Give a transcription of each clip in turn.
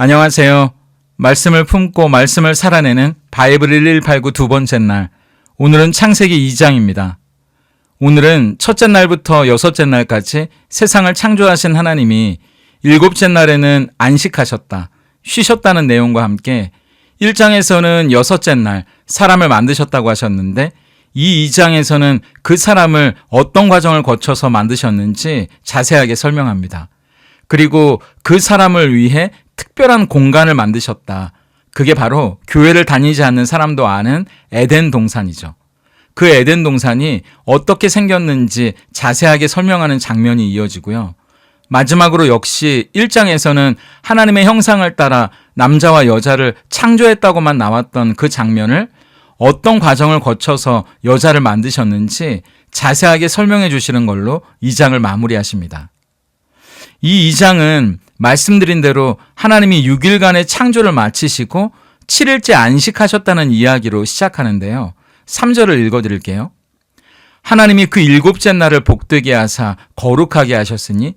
안녕하세요. 말씀을 품고 말씀을 살아내는 바이블 1189 두 번째 날. 오늘은 창세기 2장입니다. 오늘은 첫째 날부터 여섯째 날까지 세상을 창조하신 하나님이 일곱째 날에는 안식하셨다, 쉬셨다는 내용과 함께 1장에서는 여섯째 날 사람을 만드셨다고 하셨는데 이 2장에서는 그 사람을 어떤 과정을 거쳐서 만드셨는지 자세하게 설명합니다. 그리고 그 사람을 위해 특별한 공간을 만드셨다. 그게 바로 교회를 다니지 않는 사람도 아는 에덴 동산이죠. 그 에덴 동산이 어떻게 생겼는지 자세하게 설명하는 장면이 이어지고요. 마지막으로 역시 1장에서는 하나님의 형상을 따라 남자와 여자를 창조했다고만 나왔던 그 장면을 어떤 과정을 거쳐서 여자를 만드셨는지 자세하게 설명해 주시는 걸로 2장을 마무리하십니다. 이 2장은 말씀드린 대로 하나님이 6일간의 창조를 마치시고 7일째 안식하셨다는 이야기로 시작하는데요. 3절을 읽어드릴게요. 하나님이 그 일곱째 날을 복되게 하사 거룩하게 하셨으니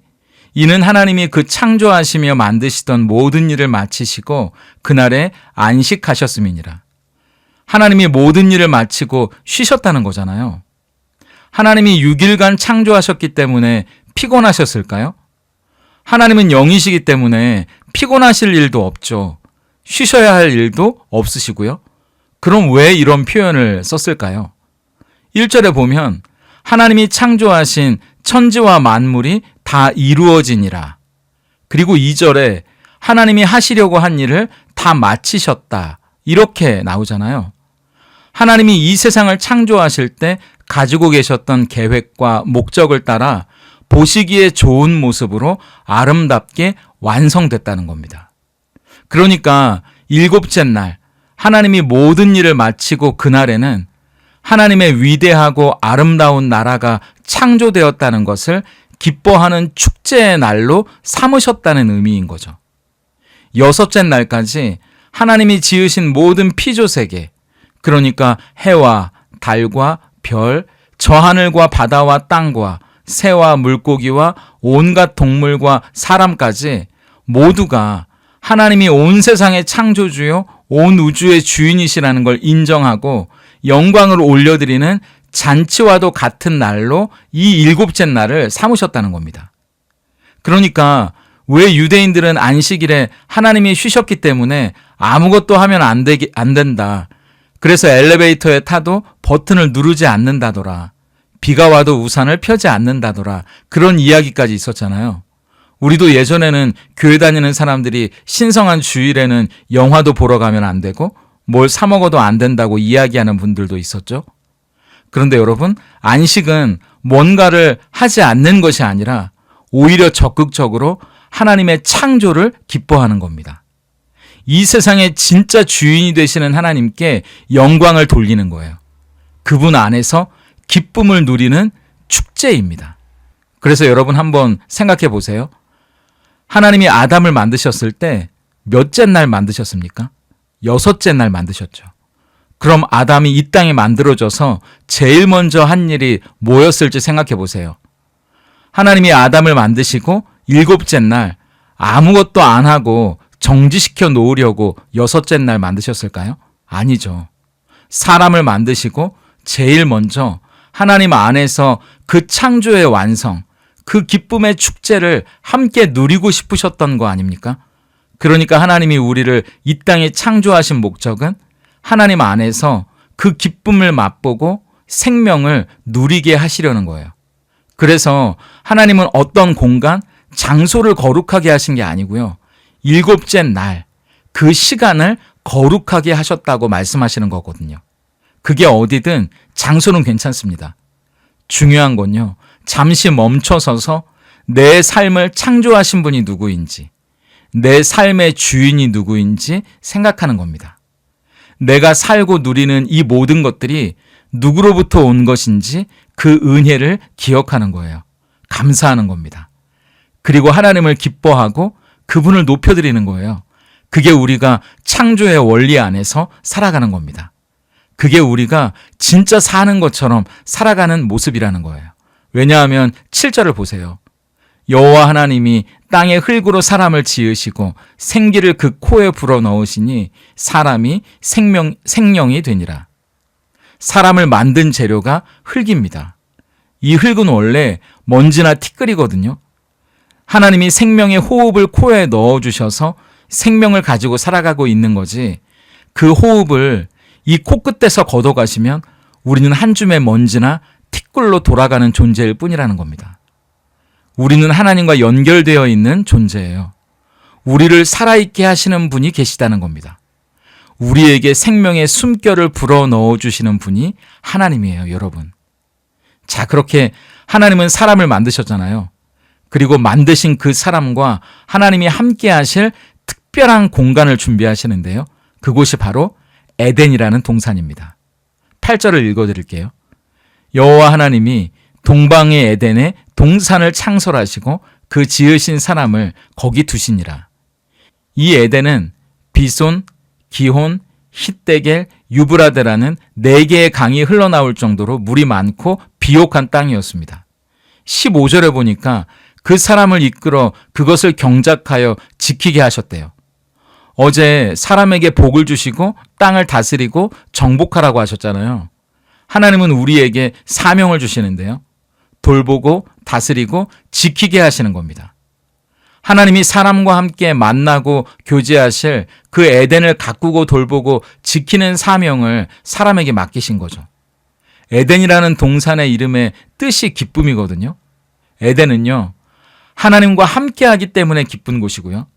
이는 하나님이 그 창조하시며 만드시던 모든 일을 마치시고 그날에 안식하셨음이니라. 하나님이 모든 일을 마치고 쉬셨다는 거잖아요. 하나님이 6일간 창조하셨기 때문에 피곤하셨을까요? 하나님은 영이시기 때문에 피곤하실 일도 없죠. 쉬셔야 할 일도 없으시고요. 그럼 왜 이런 표현을 썼을까요? 1절에 보면 하나님이 창조하신 천지와 만물이 다 이루어지니라. 그리고 2절에 하나님이 하시려고 한 일을 다 마치셨다. 이렇게 나오잖아요. 하나님이 이 세상을 창조하실 때 가지고 계셨던 계획과 목적을 따라 보시기에 좋은 모습으로 아름답게 완성됐다는 겁니다. 그러니까 일곱째 날 하나님이 모든 일을 마치고 그날에는 하나님의 위대하고 아름다운 나라가 창조되었다는 것을 기뻐하는 축제의 날로 삼으셨다는 의미인 거죠. 여섯째 날까지 하나님이 지으신 모든 피조세계, 그러니까 해와 달과 별, 저 하늘과 바다와 땅과 새와 물고기와 온갖 동물과 사람까지 모두가 하나님이 온 세상의 창조주요 온 우주의 주인이시라는 걸 인정하고 영광을 올려드리는 잔치와도 같은 날로 이 일곱째 날을 삼으셨다는 겁니다. 그러니까 왜 유대인들은 안식일에 하나님이 쉬셨기 때문에 아무것도 하면 안 된다. 그래서 엘리베이터에 타도 버튼을 누르지 않는다더라. 비가 와도 우산을 펴지 않는다더라. 그런 이야기까지 있었잖아요. 우리도 예전에는 교회 다니는 사람들이 신성한 주일에는 영화도 보러 가면 안 되고 뭘 사 먹어도 안 된다고 이야기하는 분들도 있었죠. 그런데 여러분, 안식은 뭔가를 하지 않는 것이 아니라 오히려 적극적으로 하나님의 창조를 기뻐하는 겁니다. 이 세상의 진짜 주인이 되시는 하나님께 영광을 돌리는 거예요. 그분 안에서 기쁨을 누리는 축제입니다. 그래서 여러분 한번 생각해 보세요. 하나님이 아담을 만드셨을 때 몇째 날 만드셨습니까? 여섯째 날 만드셨죠. 그럼 아담이 이 땅에 만들어져서 제일 먼저 한 일이 뭐였을지 생각해 보세요. 하나님이 아담을 만드시고 일곱째 날 아무것도 안 하고 정지시켜 놓으려고 여섯째 날 만드셨을까요? 아니죠. 사람을 만드시고 제일 먼저 하나님 안에서 그 창조의 완성, 그 기쁨의 축제를 함께 누리고 싶으셨던 거 아닙니까? 그러니까 하나님이 우리를 이 땅에 창조하신 목적은 하나님 안에서 그 기쁨을 맛보고 생명을 누리게 하시려는 거예요. 그래서 하나님은 어떤 공간, 장소를 거룩하게 하신 게 아니고요. 일곱째 날, 그 시간을 거룩하게 하셨다고 말씀하시는 거거든요. 그게 어디든 장소는 괜찮습니다. 중요한 건요, 잠시 멈춰서서 내 삶을 창조하신 분이 누구인지, 내 삶의 주인이 누구인지 생각하는 겁니다. 내가 살고 누리는 이 모든 것들이 누구로부터 온 것인지 그 은혜를 기억하는 거예요. 감사하는 겁니다. 그리고 하나님을 기뻐하고 그분을 높여드리는 거예요. 그게 우리가 창조의 원리 안에서 살아가는 겁니다. 그게 우리가 진짜 사는 것처럼 살아가는 모습이라는 거예요. 왜냐하면 7절을 보세요. 여호와 하나님이 땅의 흙으로 사람을 지으시고 생기를 그 코에 불어넣으시니 사람이 생령이 되니라. 사람을 만든 재료가 흙입니다. 이 흙은 원래 먼지나 티끌이거든요. 하나님이 생명의 호흡을 코에 넣어주셔서 생명을 가지고 살아가고 있는 거지, 그 호흡을 이 코끝에서 걷어가시면 우리는 한 줌의 먼지나 티끌로 돌아가는 존재일 뿐이라는 겁니다. 우리는 하나님과 연결되어 있는 존재예요. 우리를 살아있게 하시는 분이 계시다는 겁니다. 우리에게 생명의 숨결을 불어넣어 주시는 분이 하나님이에요, 여러분. 자, 그렇게 하나님은 사람을 만드셨잖아요. 그리고 만드신 그 사람과 하나님이 함께 하실 특별한 공간을 준비하시는데요. 그곳이 바로 에덴이라는 동산입니다. 8절을 읽어드릴게요. 여호와 하나님이 동방의 에덴에 동산을 창설하시고 그 지으신 사람을 거기 두시니라. 이 에덴은 비손, 기혼, hit데겔, 유브라데라는 4개의 강이 흘러나올 정도로 물이 많고 비옥한 땅이었습니다. 15절에 보니까 그 사람을 이끌어 그것을 경작하여 지키게 하셨대요. 어제 사람에게 복을 주시고 땅을 다스리고 정복하라고 하셨잖아요. 하나님은 우리에게 사명을 주시는데요. 돌보고 다스리고 지키게 하시는 겁니다. 하나님이 사람과 함께 만나고 교제하실 그 에덴을 가꾸고 돌보고 지키는 사명을 사람에게 맡기신 거죠. 에덴이라는 동산의 이름의 뜻이 기쁨이거든요. 에덴은요, 하나님과 함께하기 때문에 기쁜 곳이고요.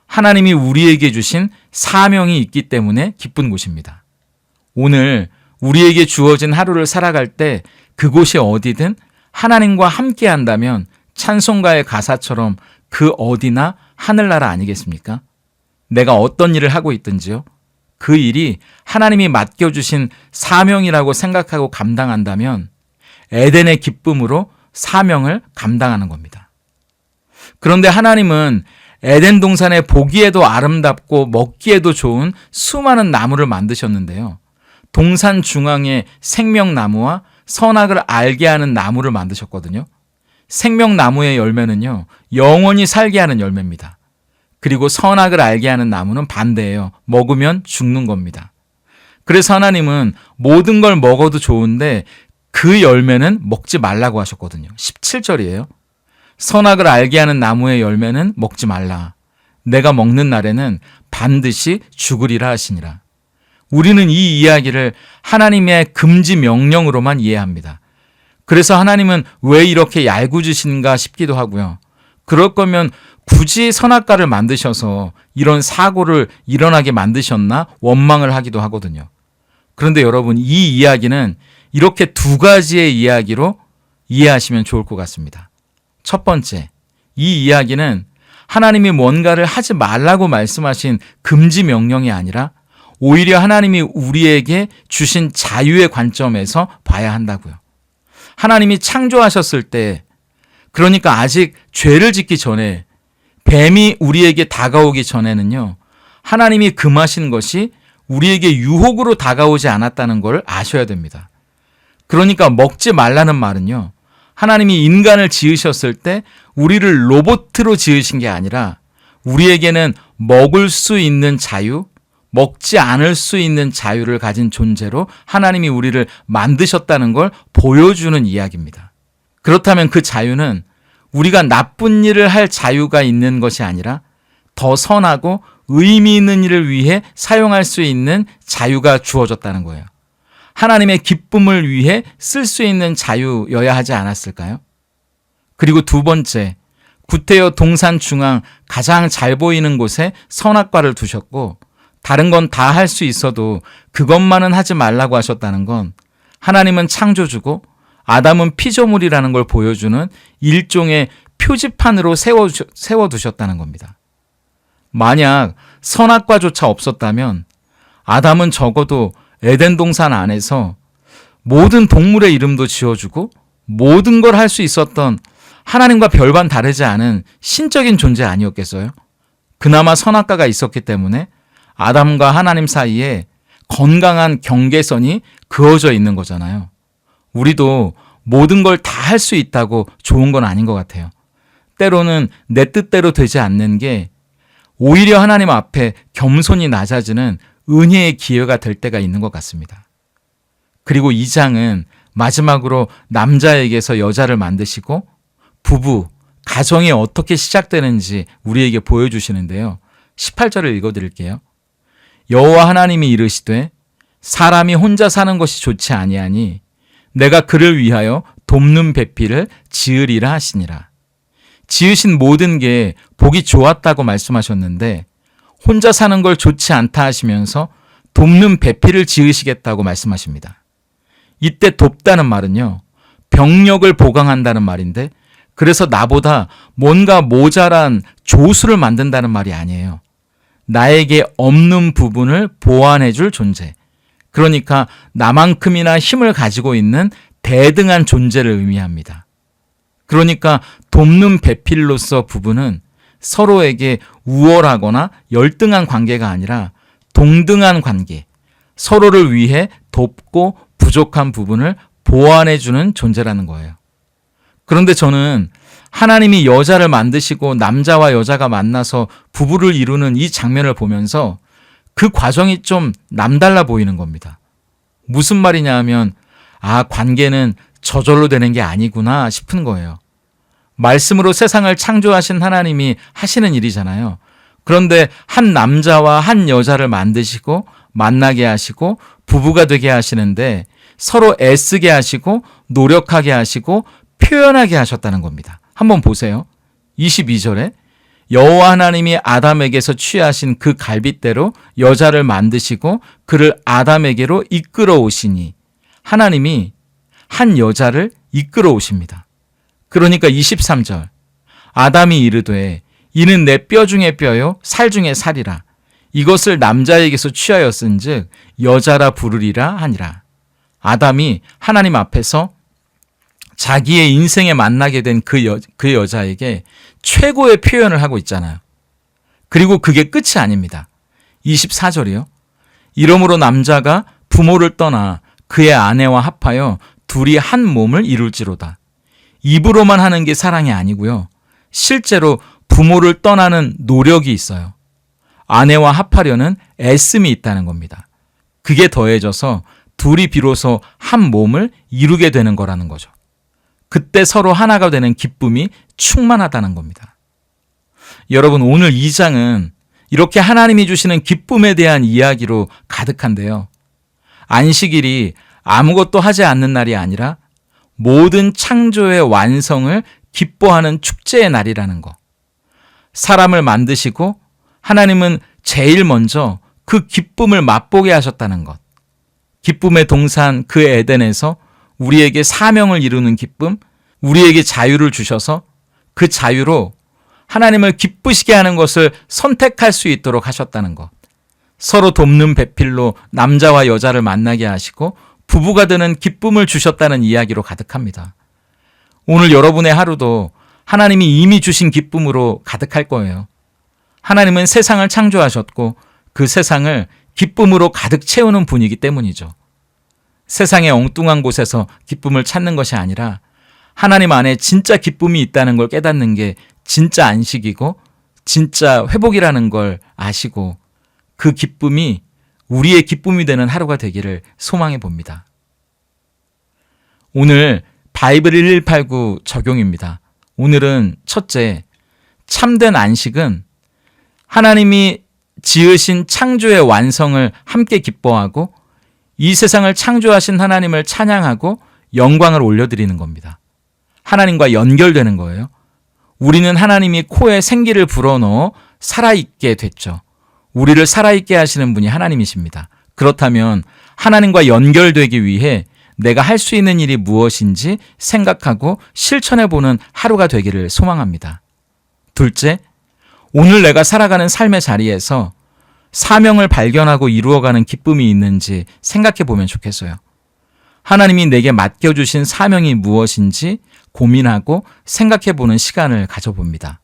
하나님이 우리에게 주신 사명이 있기 때문에 기쁜 곳입니다. 오늘 우리에게 주어진 하루를 살아갈 때 그곳이 어디든 하나님과 함께 한다면 찬송가의 가사처럼 그 어디나 하늘나라 아니겠습니까? 내가 어떤 일을 하고 있든지요, 그 일이 하나님이 맡겨주신 사명이라고 생각하고 감당한다면 에덴의 기쁨으로 사명을 감당하는 겁니다. 그런데 하나님은 에덴 동산에 보기에도 아름답고 먹기에도 좋은 수많은 나무를 만드셨는데요. 동산 중앙에 생명나무와 선악을 알게 하는 나무를 만드셨거든요. 생명나무의 열매는요, 영원히 살게 하는 열매입니다. 그리고 선악을 알게 하는 나무는 반대예요. 먹으면 죽는 겁니다. 그래서 하나님은 모든 걸 먹어도 좋은데 그 열매는 먹지 말라고 하셨거든요. 17절이에요. 선악을 알게 하는 나무의 열매는 먹지 말라. 내가 먹는 날에는 반드시 죽으리라 하시니라. 우리는 이 이야기를 하나님의 금지 명령으로만 이해합니다. 그래서 하나님은 왜 이렇게 얄궂으신가 싶기도 하고요. 그럴 거면 굳이 선악과를 만드셔서 이런 사고를 일어나게 만드셨나 원망을 하기도 하거든요. 그런데 여러분, 이 이야기는 이렇게 2가지의 이야기로 이해하시면 좋을 것 같습니다. 첫 번째, 이 이야기는 하나님이 뭔가를 하지 말라고 말씀하신 금지 명령이 아니라 오히려 하나님이 우리에게 주신 자유의 관점에서 봐야 한다고요. 하나님이 창조하셨을 때, 그러니까 아직 죄를 짓기 전에, 뱀이 우리에게 다가오기 전에는요, 하나님이 금하신 것이 우리에게 유혹으로 다가오지 않았다는 걸 아셔야 됩니다. 그러니까 먹지 말라는 말은요, 하나님이 인간을 지으셨을 때 우리를 로봇으로 지으신 게 아니라 우리에게는 먹을 수 있는 자유, 먹지 않을 수 있는 자유를 가진 존재로 하나님이 우리를 만드셨다는 걸 보여주는 이야기입니다. 그렇다면 그 자유는 우리가 나쁜 일을 할 자유가 있는 것이 아니라 더 선하고 의미 있는 일을 위해 사용할 수 있는 자유가 주어졌다는 거예요. 하나님의 기쁨을 위해 쓸 수 있는 자유여야 하지 않았을까요? 그리고 2번째, 구태여 동산 중앙 가장 잘 보이는 곳에 선악과를 두셨고 다른 건 다 할 수 있어도 그것만은 하지 말라고 하셨다는 건 하나님은 창조주고 아담은 피조물이라는 걸 보여주는 일종의 표지판으로 세워두셨다는 겁니다. 만약 선악과조차 없었다면 아담은 적어도 에덴 동산 안에서 모든 동물의 이름도 지어주고 모든 걸 할 수 있었던 하나님과 별반 다르지 않은 신적인 존재 아니었겠어요? 그나마 선악과가 있었기 때문에 아담과 하나님 사이에 건강한 경계선이 그어져 있는 거잖아요. 우리도 모든 걸 다 할 수 있다고 좋은 건 아닌 것 같아요. 때로는 내 뜻대로 되지 않는 게 오히려 하나님 앞에 겸손히 낮아지는 은혜의 기회가 될 때가 있는 것 같습니다. 그리고 2장은 마지막으로 남자에게서 여자를 만드시고 부부, 가정이 어떻게 시작되는지 우리에게 보여주시는데요. 18절을 읽어드릴게요. 여호와 하나님이 이르시되 사람이 혼자 사는 것이 좋지 아니하니 내가 그를 위하여 돕는 배필을 지으리라 하시니라. 지으신 모든 게 보기 좋았다고 말씀하셨는데 혼자 사는 걸 좋지 않다 하시면서 돕는 배필을 지으시겠다고 말씀하십니다. 이때 돕다는 말은요, 병력을 보강한다는 말인데 그래서 나보다 뭔가 모자란 조수를 만든다는 말이 아니에요. 나에게 없는 부분을 보완해 줄 존재. 그러니까 나만큼이나 힘을 가지고 있는 대등한 존재를 의미합니다. 그러니까 돕는 배필로서 부부는 서로에게 우월하거나 열등한 관계가 아니라 동등한 관계, 서로를 위해 돕고 부족한 부분을 보완해주는 존재라는 거예요. 그런데 저는 하나님이 여자를 만드시고 남자와 여자가 만나서 부부를 이루는 이 장면을 보면서 그 과정이 좀 남달라 보이는 겁니다. 무슨 말이냐 하면 관계는 저절로 되는 게 아니구나 싶은 거예요. 말씀으로 세상을 창조하신 하나님이 하시는 일이잖아요. 그런데 한 남자와 한 여자를 만드시고 만나게 하시고 부부가 되게 하시는데 서로 애쓰게 하시고 노력하게 하시고 표현하게 하셨다는 겁니다. 한번 보세요. 22절에 여호와 하나님이 아담에게서 취하신 그 갈빗대로 여자를 만드시고 그를 아담에게로 이끌어 오시니 하나님이 한 여자를 이끌어 오십니다. 그러니까 23절 아담이 이르되 이는 내 뼈 중에 뼈요 살 중에 살이라 이것을 남자에게서 취하였은즉 여자라 부르리라 하니라. 아담이 하나님 앞에서 자기의 인생에 만나게 된 그 여자에게 최고의 표현을 하고 있잖아요. 그리고 그게 끝이 아닙니다. 24절이요. 이러므로 남자가 부모를 떠나 그의 아내와 합하여 둘이 한 몸을 이룰지로다. 입으로만 하는 게 사랑이 아니고요. 실제로 부모를 떠나는 노력이 있어요. 아내와 합하려는 애씀이 있다는 겁니다. 그게 더해져서 둘이 비로소 한 몸을 이루게 되는 거라는 거죠. 그때 서로 하나가 되는 기쁨이 충만하다는 겁니다. 여러분, 오늘 2장은 이렇게 하나님이 주시는 기쁨에 대한 이야기로 가득한데요. 안식일이 아무것도 하지 않는 날이 아니라 모든 창조의 완성을 기뻐하는 축제의 날이라는 거. 사람을 만드시고 하나님은 제일 먼저 그 기쁨을 맛보게 하셨다는 것. 기쁨의 동산 그 에덴에서 우리에게 사명을 이루는 기쁨, 우리에게 자유를 주셔서 그 자유로 하나님을 기쁘시게 하는 것을 선택할 수 있도록 하셨다는 것. 서로 돕는 배필로 남자와 여자를 만나게 하시고 부부가 되는 기쁨을 주셨다는 이야기로 가득합니다. 오늘 여러분의 하루도 하나님이 이미 주신 기쁨으로 가득할 거예요. 하나님은 세상을 창조하셨고 그 세상을 기쁨으로 가득 채우는 분이기 때문이죠. 세상의 엉뚱한 곳에서 기쁨을 찾는 것이 아니라 하나님 안에 진짜 기쁨이 있다는 걸 깨닫는 게 진짜 안식이고 진짜 회복이라는 걸 아시고 그 기쁨이 우리의 기쁨이 되는 하루가 되기를 소망해 봅니다. 오늘 바이블 1189 적용입니다. 오늘은 첫째, 참된 안식은 하나님이 지으신 창조의 완성을 함께 기뻐하고 이 세상을 창조하신 하나님을 찬양하고 영광을 올려드리는 겁니다. 하나님과 연결되는 거예요. 우리는 하나님이 코에 생기를 불어넣어 살아있게 됐죠. 우리를 살아있게 하시는 분이 하나님이십니다. 그렇다면 하나님과 연결되기 위해 내가 할 수 있는 일이 무엇인지 생각하고 실천해보는 하루가 되기를 소망합니다. 둘째, 오늘 내가 살아가는 삶의 자리에서 사명을 발견하고 이루어가는 기쁨이 있는지 생각해보면 좋겠어요. 하나님이 내게 맡겨주신 사명이 무엇인지 고민하고 생각해보는 시간을 가져봅니다.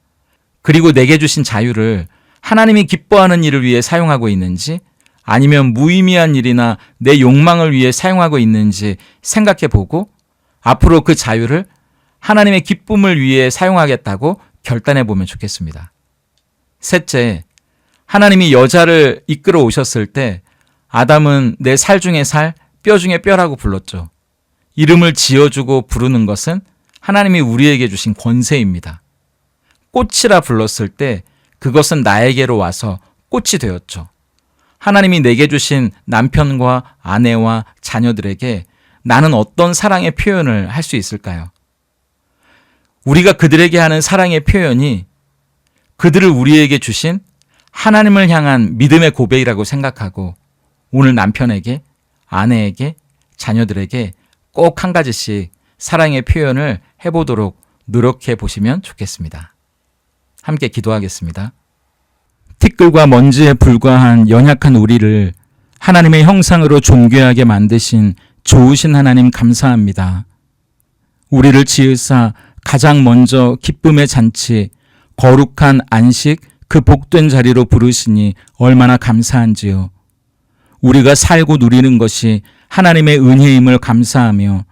그리고 내게 주신 자유를 하나님이 기뻐하는 일을 위해 사용하고 있는지 아니면 무의미한 일이나 내 욕망을 위해 사용하고 있는지 생각해보고 앞으로 그 자유를 하나님의 기쁨을 위해 사용하겠다고 결단해 보면 좋겠습니다. 셋째, 하나님이 여자를 이끌어 오셨을 때 아담은 내 살 중에 살, 뼈 중에 뼈라고 불렀죠. 이름을 지어주고 부르는 것은 하나님이 우리에게 주신 권세입니다. 꽃이라 불렀을 때 그것은 나에게로 와서 꽃이 되었죠. 하나님이 내게 주신 남편과 아내와 자녀들에게 나는 어떤 사랑의 표현을 할 수 있을까요? 우리가 그들에게 하는 사랑의 표현이 그들을 우리에게 주신 하나님을 향한 믿음의 고백이라고 생각하고 오늘 남편에게, 아내에게, 자녀들에게 꼭 한 가지씩 사랑의 표현을 해보도록 노력해 보시면 좋겠습니다. 함께 기도하겠습니다. 티끌과 먼지에 불과한 연약한 우리를 하나님의 형상으로 존귀하게 만드신 좋으신 하나님 감사합니다. 우리를 지으사 가장 먼저 기쁨의 잔치, 거룩한 안식, 그 복된 자리로 부르시니 얼마나 감사한지요. 우리가 살고 누리는 것이 하나님의 은혜임을 감사하며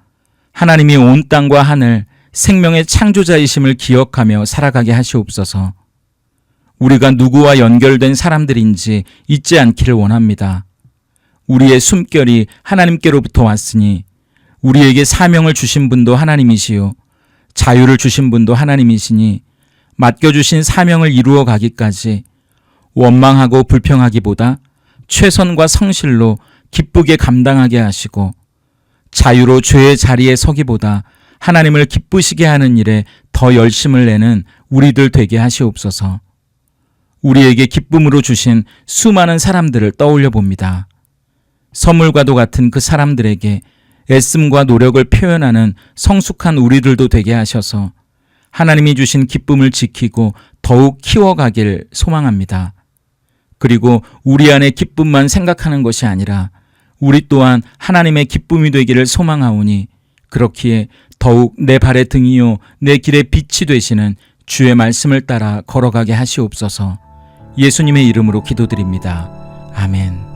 하나님이 온 땅과 하늘, 생명의 창조자이심을 기억하며 살아가게 하시옵소서. 우리가 누구와 연결된 사람들인지 잊지 않기를 원합니다. 우리의 숨결이 하나님께로부터 왔으니 우리에게 사명을 주신 분도 하나님이시요 자유를 주신 분도 하나님이시니 맡겨주신 사명을 이루어 가기까지 원망하고 불평하기보다 최선과 성실로 기쁘게 감당하게 하시고 자유로 죄의 자리에 서기보다 하나님을 기쁘시게 하는 일에 더 열심을 내는 우리들 되게 하시옵소서. 우리에게 기쁨으로 주신 수많은 사람들을 떠올려 봅니다. 선물과도 같은 그 사람들에게 애씀과 노력을 표현하는 성숙한 우리들도 되게 하셔서 하나님이 주신 기쁨을 지키고 더욱 키워가길 소망합니다. 그리고 우리 안의 기쁨만 생각하는 것이 아니라 우리 또한 하나님의 기쁨이 되기를 소망하오니 그렇기에 더욱 내 발의 등이요 내 길의 빛이 되시는 주의 말씀을 따라 걸어가게 하시옵소서. 예수님의 이름으로 기도드립니다. 아멘.